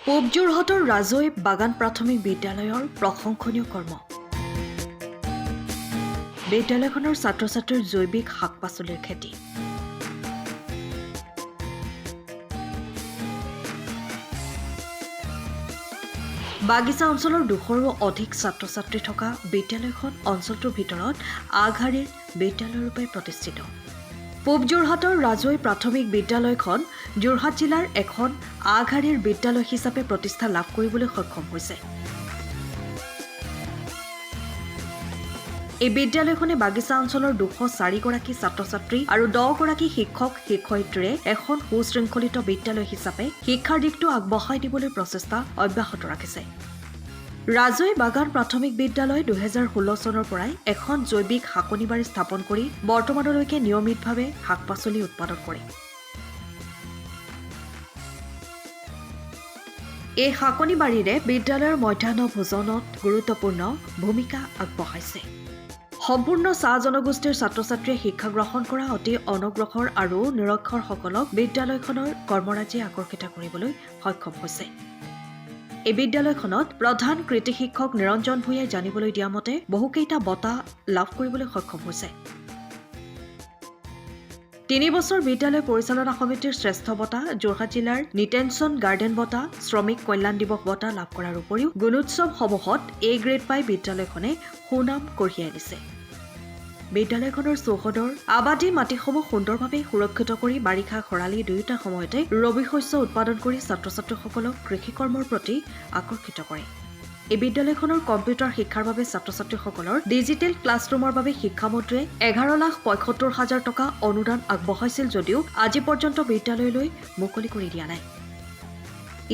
পূব যোৰহাটৰ ৰাজৈ বাগান প্ৰাথমিক বিদ্যালয়ৰ প্ৰশংসনীয় কৰ্ম। বিদ্যালয়খনৰ ছাত্ৰ-ছাত্ৰীৰ জৈৱিক শাক-পাচলিৰ খেতি। বাগিচা অঞ্চলৰ 200ৰো অধিক ছাত্ৰ-ছাত্ৰী থকা বিদ্যালয়খন অঞ্চলটোৰ ভিতৰত আগশাৰীৰ বিদ্যালয়ৰূপে প্ৰতিষ্ঠিত। পূব যোৰহাটৰ ৰাজৈ প্ৰাথমিক বিদ্যালয়খন যোৰহাট জিলাৰ এখন আগশাৰীৰ বিদ্যালয় হিচাপে প্ৰতিষ্ঠা লাভ কৰিবলৈ সক্ষম হৈছে। এই বিদ্যালয়খনে বাগিচা অঞ্চলৰ 204 গৰাকী ছাত্ৰ-ছাত্ৰী আৰু 10 গৰাকী শিক্ষক-শিক্ষয়িত্ৰীৰে এখন সুশৃংখলিত বিদ্যালয় হিচাপে শিক্ষাৰ দিশটো আগবঢ়াই দিবলৈ প্ৰচেষ্টা অব্যাহত ৰাখিছে। ৰাজৈ বাগান প্ৰাথমিক বিদ্যালয় 2016 চনৰ পৰাই এখন জৈৱিক শাকনি বাৰী স্থাপন কৰি বৰ্তমানলৈকে নিয়মিতভাৱে শাক-পাচলি উৎপাদন কৰে। এই শাকনি বাৰীৰে বিদ্যালয়ৰ মধ্যাহ্ন ভোজনত গুৰুত্বপূৰ্ণ ভূমিকা আগবঢ়াইছে। সম্পূৰ্ণ চাহ জনগোষ্ঠীৰ ছাত্ৰ-ছাত্ৰীয়ে শিক্ষা গ্ৰহণ কৰা অতি অনগ্ৰসৰ আৰু নিৰক্ষৰসকলক বিদ্যালয়খনৰ কৰ্মৰাজিয়ে আকৰ্ষিত কৰিবলৈ সক্ষম হৈছে। এই বিদ্যালয়খনত প্ৰধান কৃতি শিক্ষক নিৰঞ্জন ভূঞাই জানিবলৈ দিয়া মতে বহুকেইটা বঁটা লাভ কৰিবলৈ সক্ষম হৈছে। 3 বছৰ বিদ্যালয় পৰিচালনা সমিতিৰ শ্ৰেষ্ঠ বঁটা, যোৰহাট জিলাৰ নিটেনচন গাৰ্ডেন বঁটা, শ্ৰমিক কল্যাণ দিৱস বঁটা লাভ কৰাৰ উপৰিও গুণোৎসৱসমূহত A গ্ৰেড পাই বিদ্যালয়খনে সুনাম কঢ়িয়াই আনিছে। বিদ্যালয়খনৰ চৌহদৰ আবাদী মাটিসমূহ সুন্দৰভাৱে সুৰক্ষিত কৰি বাৰিষা খৰালি দুয়োটা সময়তে ৰবি শস্য উৎপাদন কৰি ছাত্ৰ-ছাত্ৰীসকলক কৃষিকৰ্মৰ প্ৰতি আকৰ্ষিত কৰে। এই বিদ্যালয়খনৰ কম্পিউটাৰ শিক্ষাৰ বাবে ছাত্ৰ-ছাত্ৰীসকলৰ ডিজিটেল ক্লাছৰুমৰ বাবে শিক্ষামন্ত্ৰীয়ে 11,75,000 টকা অনুদান আগবঢ়াইছিল যদিও আজি পৰ্যন্ত বিদ্যালয়লৈ মুকলি কৰি দিয়া নাই।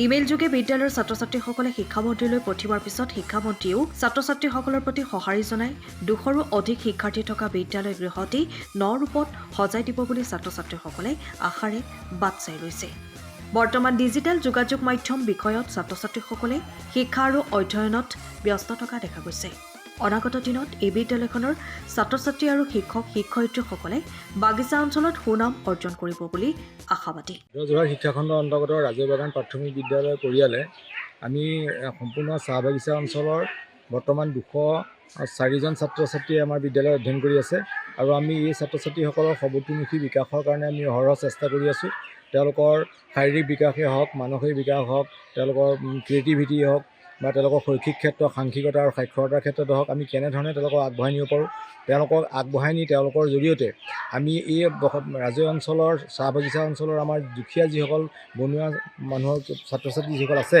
ইমেইল যোগে বিদ্যালয়ৰ ছাত্ৰ-ছাত্ৰীসকলে শিক্ষামন্ত্ৰীলৈ পঠিওৱাৰ পিছত শিক্ষামন্ত্ৰীয়েও ছাত্ৰ-ছাত্ৰীসকলৰ প্ৰতি সঁহাৰি জনাই 200ৰো অধিক শিক্ষাৰ্থী থকা বিদ্যালয় গৃহটি 9 ৰূপত সজাই দিব বুলি ছাত্ৰ-ছাত্ৰীসকলে আশাৰে বাট চাই ৰৈছে। বৰ্তমান ডিজিটেল যোগাযোগ মাধ্যম বিষয়ত ছাত্ৰ-ছাত্ৰীসকলে শিক্ষা আৰু অধ্যয়নত ব্যস্ত থকা দেখা গৈছে। অনাগত দিনত এই বিদ্যালয়খনৰ ছাত্ৰ-ছাত্ৰী আৰু শিক্ষক-শিক্ষয়িত্ৰীসকলে বাগিচা অঞ্চলত সুনাম অৰ্জন কৰিব বুলি আশাবাদী। যোৰহাট শিক্ষাখণ্ডৰ অন্তৰ্গত ৰাজৈ বাগান প্ৰাথমিক বিদ্যালয়ৰ পৰিয়ালে আমি সম্পূৰ্ণ চাহ বাগিচা অঞ্চলৰ বৰ্তমান 204জন ছাত্ৰ-ছাত্ৰীয়ে আমাৰ বিদ্যালয়ত অধ্যয়ন কৰি আছে আৰু আমি এই ছাত্ৰ-ছাত্ৰীসকলৰ সৰ্বতোমুখী বিকাশৰ কাৰণে আমি অহৰহ চেষ্টা কৰি আছোঁ। তেওঁলোকৰ শাৰীৰিক বিকাশেই হওক, মানসিক বিকাশ হওক, তেওঁলোকৰ ক্ৰিয়েটিভিটি হওক বা তেওঁলোকৰ শৈক্ষিক ক্ষেত্ৰ, সাংখ্যিকতা আৰু সাক্ষৰতাৰ ক্ষেত্ৰতে হওক, আমি কেনেধৰণে তেওঁলোকক আগবঢ়াই নিব পাৰোঁ, তেওঁলোকক আগবঢ়াই নি তেওঁলোকৰ জৰিয়তে আমি এই ৰাজৈ অঞ্চলৰ চাহ বাগিচা অঞ্চলৰ আমাৰ দুখীয়া যিসকল বনুৱা মানুহৰ ছাত্ৰ-ছাত্ৰী যিসকল আছে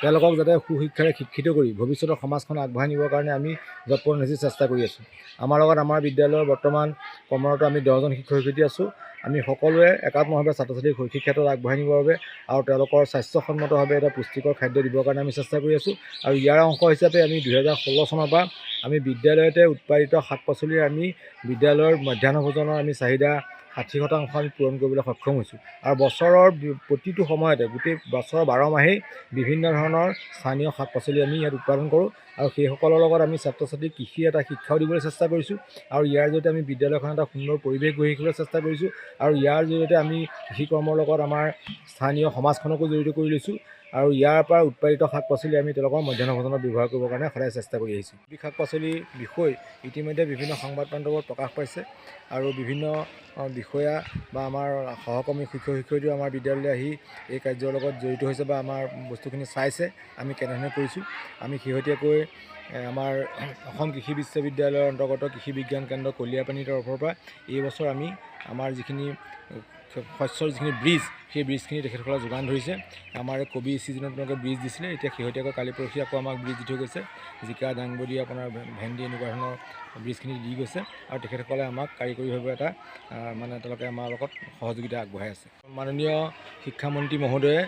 তেওঁলোকক যাতে সুশিক্ষাৰে শিক্ষিত কৰি ভৱিষ্যতৰ সমাজখন আগবঢ়াই নিবৰ কাৰণে আমি যৎপৰোনাস্তি চেষ্টা কৰি আছোঁ। আমাৰ লগত আমাৰ বিদ্যালয়ৰ বৰ্তমান কৰ্মৰত আমি 10জন শিক্ষক-শিক্ষয়িত্ৰী আছোঁ। আমি সকলোৱে একাত্মভাৱে ছাত্ৰ-ছাত্ৰীক শৈক্ষিক ক্ষেত্ৰত আগবঢ়াই নিবৰ বাবে আৰু তেওঁলোকৰ স্বাস্থ্যসন্মতভাৱে এটা পুষ্টিকৰ খাদ্য দিবৰ কাৰণে আমি চেষ্টা কৰি আছোঁ। আৰু ইয়াৰ অংশ হিচাপে আমি 2016 চনৰ পৰা আমি বিদ্যালয়তে উৎপাদিত শাক-পাচলিৰ আমি বিদ্যালয়ৰ মধ্যাহ্ন ভোজনৰ আমি চাহিদা 60% আমি পূৰণ কৰিবলৈ সক্ষম হৈছোঁ। আৰু বছৰৰ প্ৰতিটো সময়তে গোটেই বছৰৰ 12 মাহেই বিভিন্ন ধৰণৰ স্থানীয় শাক-পাচলি আমি ইয়াত উৎপাদন কৰোঁ আৰু সেইসকলৰ লগত আমি ছাত্ৰ-ছাত্ৰীক কৃষিৰ এটা শিক্ষাও দিবলৈ চেষ্টা কৰিছোঁ আৰু ইয়াৰ জৰিয়তে আমি বিদ্যালয়খন এটা সুন্দৰ পৰিৱেশ গঢ়ি তুলিবলৈ চেষ্টা কৰিছোঁ আৰু ইয়াৰ জৰিয়তে আমি কৃষিকৰ্মৰ লগত আমাৰ স্থানীয় সমাজখনকো জড়িত কৰি লৈছোঁ আৰু ইয়াৰ পৰা উৎপাদিত শাক-পাচলি আমি তেওঁলোকৰ মধ্যাহ্ন ভোজনত ব্যৱহাৰ কৰিবৰ কাৰণে সদায় চেষ্টা কৰি আহিছোঁ। শাক-পাচলিৰ বিষয় ইতিমধ্যে বিভিন্ন সংবাদ মাধ্যমত প্ৰকাশ পাইছে আৰু বিভিন্ন বিষয়া বা আমাৰ সহকৰ্মী শিক্ষক-শিক্ষয়িত্ৰী আমাৰ বিদ্যালয়লৈ আহি এই কাৰ্যৰ লগত জড়িত হৈছে বা আমাৰ বস্তুখিনি চাইছে আমি কেনেধৰণে কৰিছোঁ। আমি শেহতীয়াকৈ আমাৰ অসম কৃষি বিশ্ববিদ্যালয়ৰ অন্তৰ্গত কৃষি বিজ্ঞান কেন্দ্ৰ কলিয়াপানীৰ তৰফৰ পৰা এই বছৰ আমি আমাৰ যিখিনি শস্যৰ যিখিনি বীজ সেই বীজখিনি তেখেতসকলে যোগান ধৰিছে। আমাৰ কবি ছিজনত তেওঁলোকে বীজ দিছিলে, এতিয়া শেহতীয়াকৈ কালি পৰহি আকৌ আমাক বীজ দি থৈ গৈছে। জিকা, দাংবডি, আপোনাৰ ভেন্দি এনেকুৱা ধৰণৰ বীজখিনি দি গৈছে আৰু তেখেতসকলে আমাক কাৰিকৰীভাৱে এটা তেওঁলোকে আমাৰ লগত সহযোগিতা আগবঢ়াই আছে। মাননীয় শিক্ষামন্ত্ৰী মহোদয়ে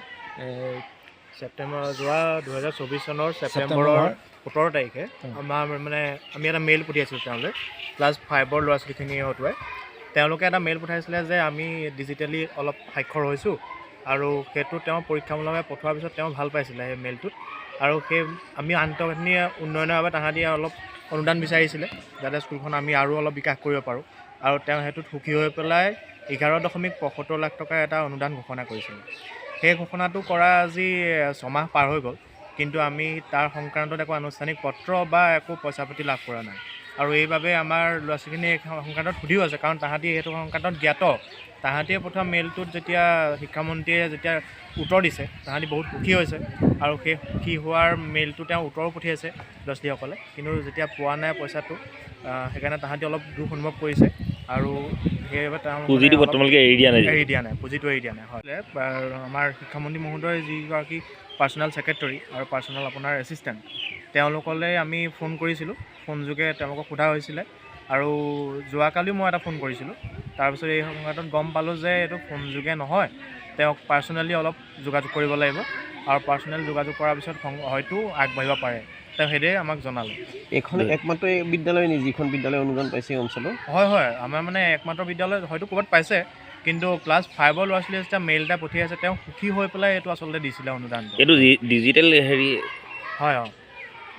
যোৱা 2024 চনৰ ছেপ্টেম্বৰৰ 17 তাৰিখে আমাৰ আমি এটা মেইল পঠিয়াইছিলোঁ তেওঁলোকে ক্লাছ 5ৰ ল'ৰা ছোৱালীখিনি হতুৱাই। তেওঁলোকে এটা মেইল পঠাইছিলে যে আমি ডিজিটেলি অলপ সাক্ষৰ হৈছোঁ আৰু সেইটো তেওঁ পৰীক্ষামূলকভাৱে পঠোৱাৰ পিছত তেওঁ ভাল পাইছিলে সেই মেইলটোত আৰু সেই আমি আন্তঃগাঁথনি উন্নয়নৰ বাবে তাহাঁতি অলপ অনুদান বিচাৰিছিলে যাতে স্কুলখন আমি আৰু অলপ বিকাশ কৰিব পাৰোঁ আৰু তেওঁ সেইটোত সুখী হৈ পেলাই 11.75 লাখ টকাৰ এটা অনুদান ঘোষণা কৰিছিলে। সেই ঘোষণাটো কৰা আজি 6 মাহ পাৰ হৈ গ'ল, কিন্তু আমি তাৰ সংক্ৰান্তত একো আনুষ্ঠানিক পত্ৰ বা একো পইচা পাতি লাভ কৰা নাই। আৰু এইবাবে আমাৰ ল'ৰা ছোৱালীখিনি এই সংক্ৰান্তত সুধিও আছে, কাৰণ তাহাঁতি সেইটো সংক্ৰান্তত জ্ঞাত। তাহাঁতিয়ে পঠোৱা মেইলটোত যেতিয়া শিক্ষামন্ত্ৰীয়ে যেতিয়া উত্তৰ দিছে, তাহাঁতি বহুত সুখী হৈছে, আৰু সেই সুখী হোৱাৰ মেইলটো তেওঁ উত্তৰো পঠিয়াইছে ল'ৰা ছোৱালীসকলে, কিন্তু যেতিয়া পোৱা নাই পইচাটো, সেইকাৰণে তাহাঁতি অলপ দুখ অনুভৱ কৰিছে। আৰু সেইবাবে পুঁজিটো বৰ্তমানলৈকে এৰি দিয়া নাই পুঁজিটো এৰি দিয়া নাই। হয়, আমাৰ শিক্ষামন্ত্ৰী মহোদয় যিগৰাকী পাৰ্চনেল ছেক্ৰেটৰী আৰু পাৰ্চনেল আপোনাৰ এছিষ্টেণ্ট, তেওঁলোকলৈ আমি ফোন কৰিছিলোঁ, ফোনযোগে তেওঁলোকক সোধা হৈছিলে। আৰু যোৱাকালিও মই এটা ফোন কৰিছিলোঁ, তাৰপিছত এই সংক্ৰান্তত গম পালোঁ যে এইটো ফোনযোগে নহয়, তেওঁক পাৰ্চনেলি অলপ যোগাযোগ কৰিব লাগিব, আৰু পাৰ্চনেল যোগাযোগ কৰাৰ পিছত হয়তো আগবাঢ়িব পাৰে। তেওঁ সেইদৰে আমাক জনালে। এখন একমাত্ৰ বিদ্যালয় নি যিখন বিদ্যালয় অনুদান পাইছে এই অঞ্চলত? হয়, আমাৰ মানে একমাত্ৰ বিদ্যালয় হয়তো ক'ৰবাত পাইছে, কিন্তু ক্লাছ 5ৰ ল'ৰা ছোৱালীয়ে যেতিয়া মেইল এটা পঠিয়াইছে, তেওঁ সুখী হৈ পেলাই এইটো আচলতে দিছিলে অনুদানটো। এইটো ডিজিটেল হেৰি? হয়,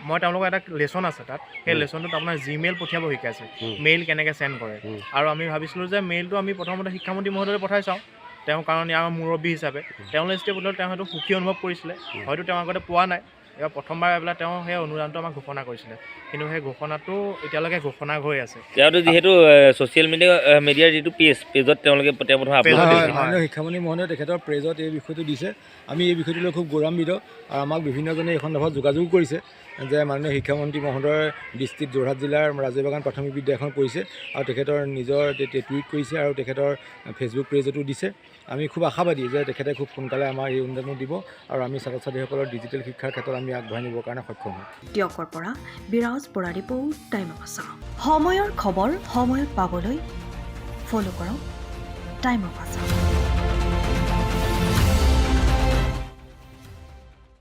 মই তেওঁলোকৰ এটা লেচন আছে তাত, সেই লেচনটোত আপোনাৰ জিমেইল পঠিয়াব শিকাইছে, মেইল কেনেকৈ চেণ্ড কৰে। আৰু আমি ভাবিছিলোঁ যে মেইলটো আমি প্ৰথমতে শিক্ষামন্ত্ৰী মহোদয়লৈ পঠাই চাওঁ, তেওঁ কাৰণ ইয়াৰ মুৰব্বী হিচাপে তেওঁলৈ যেতিয়া পঠিয়ালে তেওঁ হয়তো সুখী অনুভৱ কৰিছিলে, হয়তো তেওঁ আগতে পোৱা নাই। এবাৰ প্ৰথমবাৰ এইবিলাক তেওঁ সেই অনুদানটো আমাক ঘোষণা কৰিছিলে, কিন্তু সেই ঘোষণাটো এতিয়ালৈকে ঘোষণা হৈ আছে। তেওঁতো যিহেতু ছ'চিয়েল মিডিয়াৰ যিটো পেজত তেওঁলোকে তেওঁ প্ৰথম আপলোড কৰিছে। মাননীয় শিক্ষামন্ত্ৰী মহোদয়ে তেখেতৰ পেজত এই বিষয়টো দিছে। আমি এই বিষয়টোলৈ খুব গৌৰৱান্বিত, আৰু আমাক বিভিন্নজনে এই সন্দৰ্ভত যোগাযোগ কৰিছে যে মাননীয় শিক্ষামন্ত্ৰী মহোদয়ৰ দৃষ্টিত যোৰহাট জিলাৰ ৰাজীৱ গাৰ্ডেন প্ৰাথমিক বিদ্যালয়খন পৰিছে, আৰু তেখেতৰ নিজৰ টুইট কৰিছে আৰু তেখেতৰ ফেচবুক পেজতো দিছে। আমি খুব আশাবাদী যে তেখেতে খুব সোনকালে আমাৰ এই অনুদানো দিব, আৰু আমি ছাত্ৰ ছাত্ৰীসকলৰ ডিজিটেল শিক্ষাৰ ক্ষেত্ৰত আমি আগবঢ়াই নিবৰ কাৰণে সক্ষম হ'ম। দিয়কৰ পৰা বিৰাজ Bora report, time of Assam. সময়ৰ খবৰ সময়ত পাবলৈ ফ'ল' কৰক টাইম অফ আছাম।